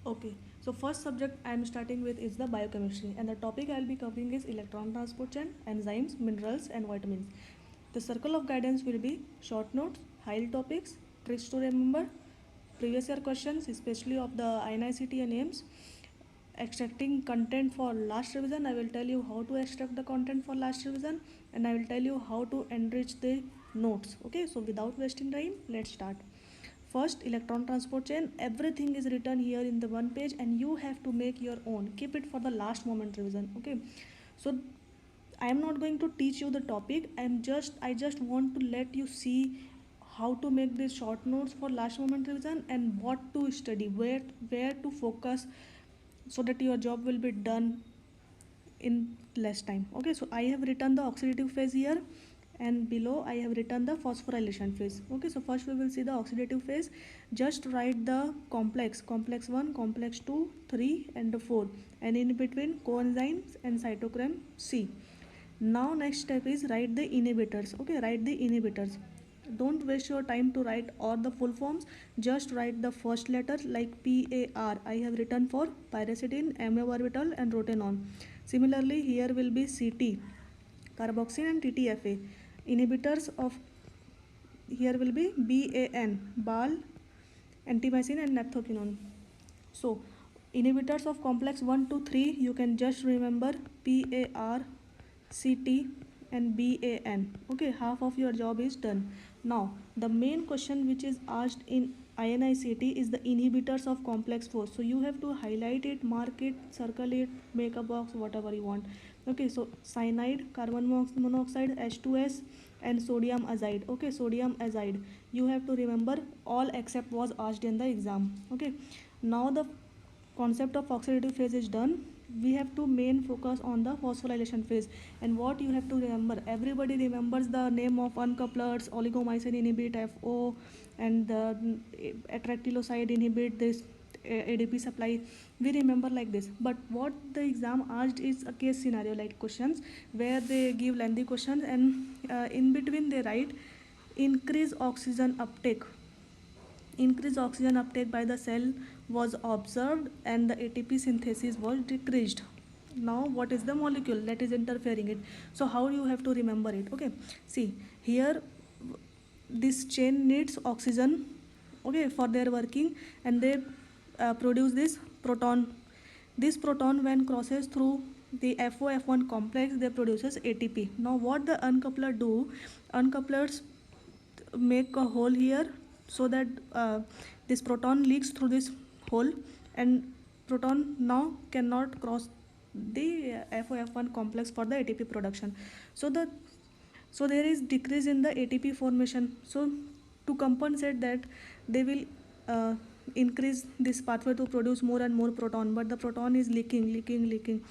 Okay, so first subject I am starting with is the biochemistry, and the topic I will be covering is electron transport chain, enzymes, minerals, and vitamins. The circle of guidance will be short notes, high topics, tricks to remember, previous year questions, especially of the INICT and AIMS. Extracting content for last revision, I will tell you how to extract the content for last revision, and I will tell you how to enrich the notes. Okay, so without wasting time, let's start. First, electron transport chain, everything is written here in the one page and you have to make your own. Keep it for the last moment revision. Okay, so I am not going to teach you the topic. I just want to let you see how to make these short notes for last moment revision and what to study, where to focus, so that your job will be done in less time. Okay, so I have written the oxidative phase here, and below I have written the phosphorylation phase. Okay, so first we will see the oxidative phase. Just write the complex 1, complex 2, 3 and 4, and in between coenzymes and cytochrome C. Now next step is write the inhibitors. Okay, write the inhibitors. Don't waste your time to write all the full forms. Just write the first letter like PAR. I have written for pyricetin, aminobarbital and rotenone. Similarly, here will be CT, carboxyl and TTFA. Inhibitors of here will be BAN, BAL, antimycin and naphthoquinone. So, inhibitors of complex 1 to 3, you can just remember PAR, CT and BAN. Okay, half of your job is done. Now, the main question which is asked in INICT is the inhibitors of complex 4. So, you have to highlight it, mark it, circle it, make a box, whatever you want. Okay, so cyanide, carbon monoxide, H2S and sodium azide. Okay, sodium azide. You have to remember all except was asked in the exam. Okay, now the concept of oxidative phase is done. We have to main focus on the phosphorylation phase. And what you have to remember, everybody remembers the name of uncouplers, oligomycin inhibit FO, and the atractyloside inhibit this ADP supply. We remember like this, but what the exam asked is a case scenario like questions where they give lengthy questions, and in between they write increase oxygen uptake. Increased oxygen uptake by the cell was observed and the ATP synthesis was decreased. Now what is the molecule that is interfering it? So how you have to remember it? Okay, see here, this chain needs oxygen, okay, for their working, and they produce this proton. This proton when crosses through the FO-F1 complex, they produces ATP. Now what the uncoupler do, uncouplers make a hole here so that this proton leaks through this hole, and proton now cannot cross the FOF1 complex for the ATP production. So there is decrease in the ATP formation. So to compensate that, they will increase this pathway to produce more and more proton, but the proton is leaking.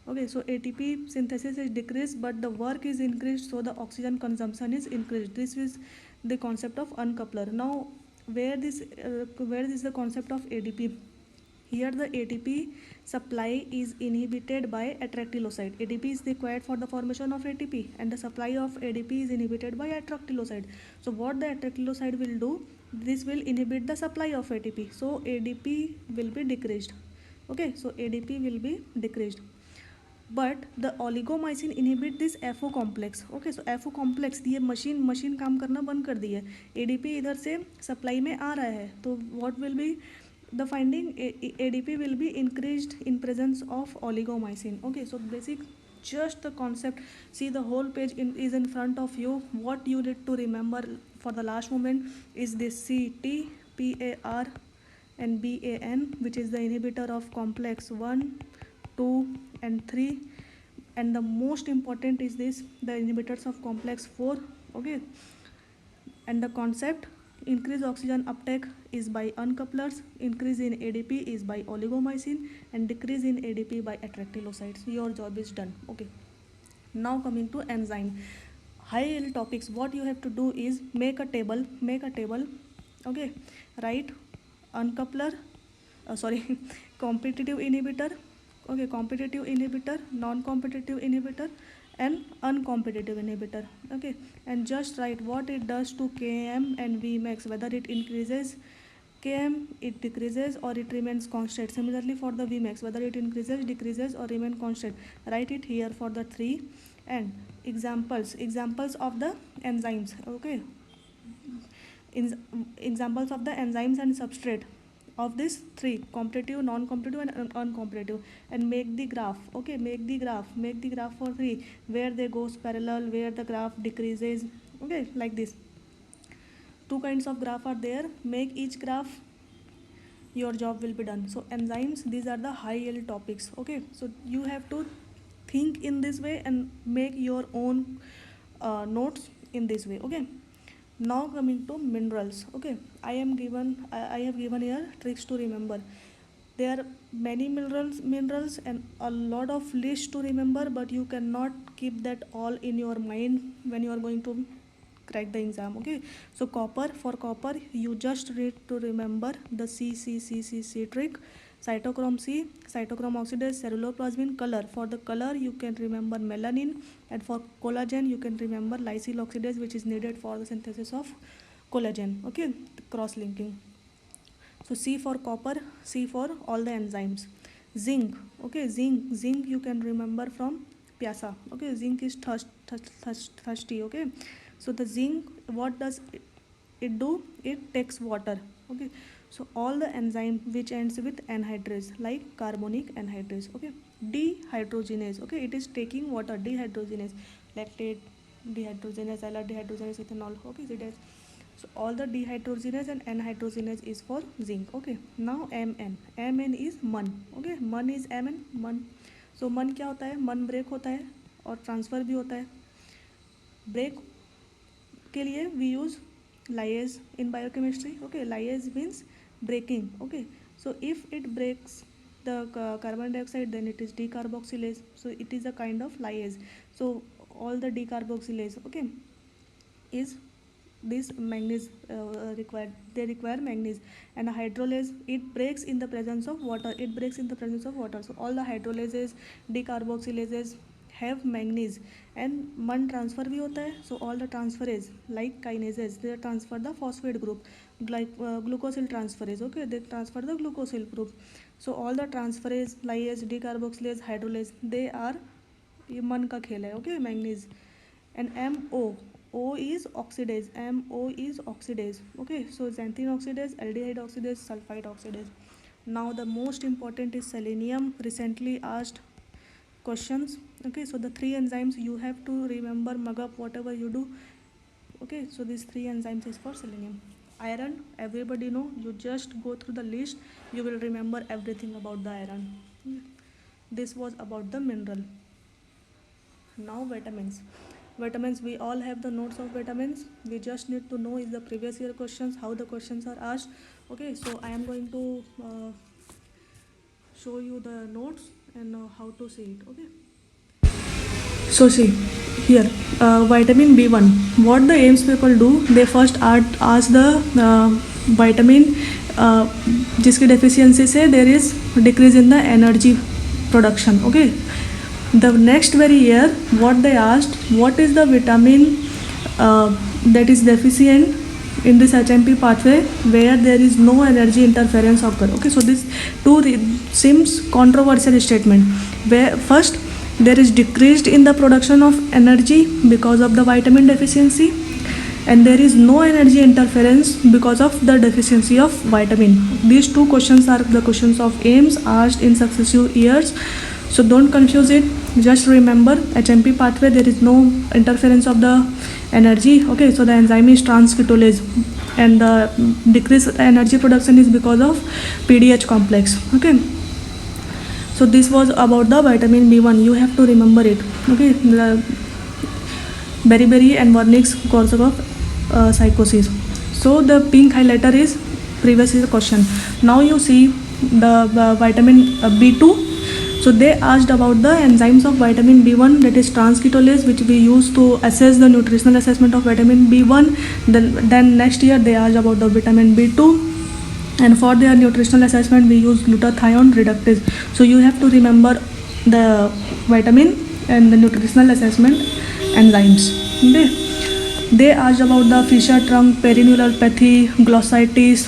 Okay, so ATP synthesis is decreased but the work is increased, so the oxygen consumption is increased. This is the concept of uncoupler. Now where is the concept of ADP? Here the ATP supply is inhibited by atractyloside. ADP is required for the formation of ATP, and the supply of ADP is inhibited by atractyloside. So what the atractyloside will do? This will inhibit the supply of ATP. So ADP will be decreased. Okay, so ADP will be decreased. But the oligomycin inhibit this FO complex. Okay, so FO complex ये मशीन काम करना बंद कर दी है. ADP इधर से supply में आ रहा है, तो what will be the finding? ADP will be increased in presence of oligomycin. Okay, so basic, just the concept. See, the whole page is in front of you. What you need to remember for the last moment is this CT, PAR and BAN, which is the inhibitor of complex 1, 2 and 3, and the most important is this, the inhibitors of complex 4. Okay, and the concept, increase oxygen uptake is by uncouplers, increase in ADP is by oligomycin, and decrease in ADP by atractylosides. Your job is done. Okay, now coming to enzyme. High yield topics, what you have to do is make a table. Okay, write uncoupler, competitive inhibitor. Okay, competitive inhibitor, non-competitive inhibitor and uncompetitive inhibitor. Okay, and just write what it does to Km and Vmax, whether it increases Km, it decreases or it remains constant. Similarly for the Vmax, whether it increases, decreases or remain constant. Write it here for the 3. And examples of the enzymes. Okay, examples of the enzymes and substrate of this 3: competitive, non-competitive and uncompetitive. And make the graph. Okay, make the graph for 3, where they goes parallel, where the graph decreases. Okay, like this. 2 kinds of graph are there. Make each graph, your job will be done. So enzymes, these are the high yield topics. Okay, so you have to think in this way and make your own notes in this way. Okay, now coming to minerals. Okay, I have given here tricks to remember. There are many minerals and a lot of lists to remember, but you cannot keep that all in your mind when you are going to crack the exam. Okay, so copper, for copper you just need to remember the C trick. Cytochrome C, cytochrome oxidase, ceruloplasmin. Color, for the color you can remember melanin, and for collagen you can remember lysyl oxidase, which is needed for the synthesis of collagen. Okay, cross linking. So C for copper, C for all the enzymes. Zinc. Okay, zinc you can remember from Piazza. Okay, zinc is thirsty. Okay, so the zinc, what does it do? It takes water. Okay, so all the enzyme which ends with anhydrase, like carbonic anhydrase. Okay, dehydrogenase. Okay, it is taking water. Dehydrogenase, lactate dehydrogenase, allyl dehydrogenase, ethanol. Okay, it is. So all the dehydrogenase and anhydrogenase is for zinc. Okay, now Mn is मन. Okay, मन is Mn, मन. So मन क्या होता है? मन break होता है और ट्रांसफर भी होता है. ब्रेक के लिए we use lyase in biochemistry. Okay, lyase means breaking. Okay, so if it breaks the carbon dioxide, then it is decarboxylase. So it is a kind of lyase. So all the decarboxylase, okay, is this manganese required. They require manganese. And a hydrolase, it breaks in the presence of water. So all the hydrolases, decarboxylases have manganese. And मन transfer भी होता है. So all the transferase, like kinases, they transfer the phosphate group, like glucosyl transferase. Okay, they transfer the glucosyl group. So all the transferase, lyase, decarboxylase, hydrolase, they are, ये मन का खेल है. Okay, manganese. And O is oxidase. MO is oxidase. Okay, so xanthine oxidase, aldehyde oxidase, sulfide oxidase. Now the most important is selenium. Recently asked questions. Okay, so the 3 enzymes you have to remember, mug up whatever you do. Okay, so these 3 enzymes is for selenium. Iron, everybody know. You just go through the list. You will remember everything about the iron. This was about the mineral. Now vitamins. Vitamins, we all have the notes of vitamins. We just need to know is the previous year questions, how the questions are asked. Okay, so I am going to show you the notes and how to see it. Okay, so see here, vitamin B1. What the AIMS people do, they first ask the vitamin जिसकी deficiency से there is decrease in the energy production. Okay, the next very year what they asked, what is the vitamin that is deficient in this HMP pathway where there is no energy interference occur. Okay, so this seems controversial statement, where first there is decreased in the production of energy because of the vitamin deficiency, and there is no energy interference because of the deficiency of vitamin. These 2 questions are the questions of AIMS asked in successive years. So don't confuse it. Just remember, HMP pathway, there is no interference of the energy. Okay, so the enzyme is transketolase, and the decreased energy production is because of PDH complex. Okay, so this was about the vitamin B1. You have to remember it. Okay, the Beriberi and Wernicke's Korsakoff psychosis. So the pink highlighter is previous year question. Now you see the vitamin B2. So they asked about the enzymes of vitamin B1, that is transketolase, which we use to assess the nutritional assessment of vitamin B1. Then next year they asked about the vitamin B2, and for their nutritional assessment we use glutathione reductase. So you have to remember the vitamin and the nutritional assessment enzymes. Okay. They asked about the fissure trunk, perineuropathy, glossitis,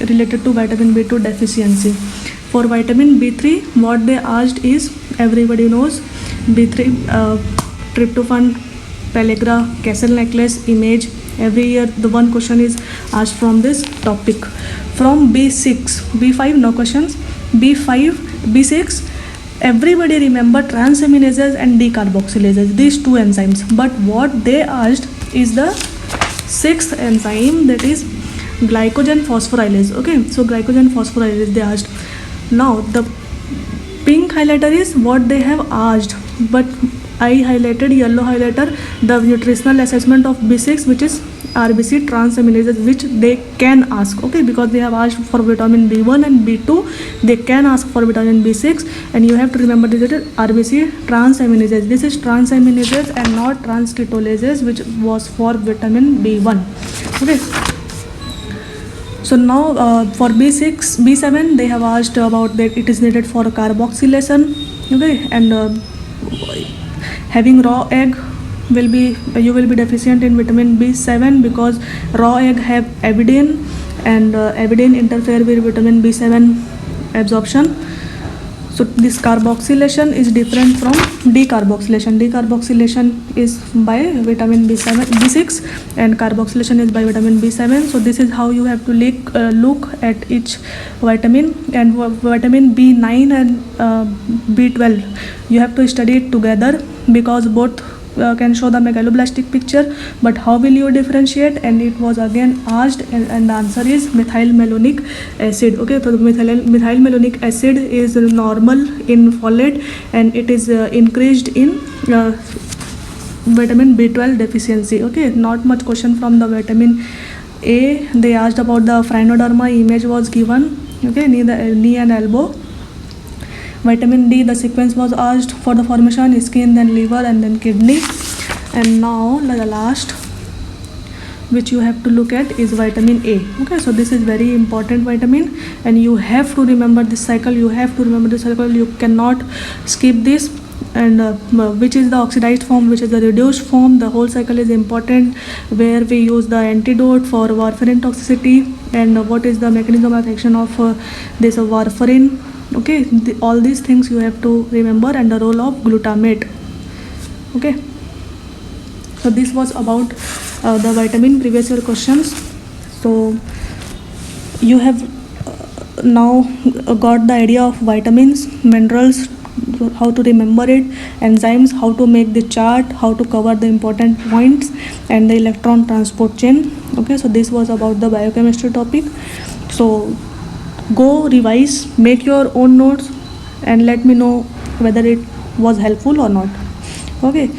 related to vitamin B2 deficiency. For vitamin B3, what they asked is, everybody knows B3, tryptophan, pellagra, castle necklace, image. Every year the one question is asked from this topic. From B6, B5 no questions, B5, B6, everybody remember transaminases and decarboxylases, these two enzymes. But what they asked is the sixth enzyme, that is glycogen phosphorylase. Okay, so glycogen phosphorylase they asked. Now the pink highlighter is what they have asked, but I highlighted, yellow highlighter, the nutritional assessment of B6, which is RBC transaminases, which they can ask. Okay, because they have asked for vitamin B1 and B2, they can ask for vitamin B6, and you have to remember this is RBC transaminases. This is transaminases and not transketolases, which was for vitamin B1. Okay. So now for B6, B7, they have asked about that it is needed for carboxylation. Okay, and having raw egg will be, you will be deficient in vitamin B7 because raw egg have avidin, and avidin interfere with vitamin B7 absorption. So this carboxylation is different from decarboxylation. Decarboxylation is by vitamin B7, B6, and carboxylation is by vitamin B7. So this is how you have to look at each vitamin. And vitamin B9 and B12, you have to study it together because both can show the megaloblastic picture, but how will you differentiate? And it was again asked, and the answer is methylmalonic acid. Okay, so methylmalonic acid is normal in folate, and it is increased in vitamin B12 deficiency. Okay, not much question from the vitamin A. They asked about the Franoderma, image was given. Okay, knee and elbow. Vitamin D, the sequence was asked for the formation, skin, then liver, and then kidney. And now the last which you have to look at is vitamin A. Okay, so this is very important vitamin, and you have to remember this cycle. You cannot skip this. And which is the oxidized form, which is the reduced form. The whole cycle is important, where we use the antidote for warfarin toxicity, and what is the mechanism of action of this warfarin. Okay, all these things you have to remember, and the role of glutamate. Okay, so this was about the vitamin previous year questions. So you have now got the idea of vitamins, minerals, how to remember it, enzymes, how to make the chart, how to cover the important points, and the electron transport chain. Okay, so this was about the biochemistry topic. So go revise, make your own notes, and let me know whether it was helpful or not. Okay.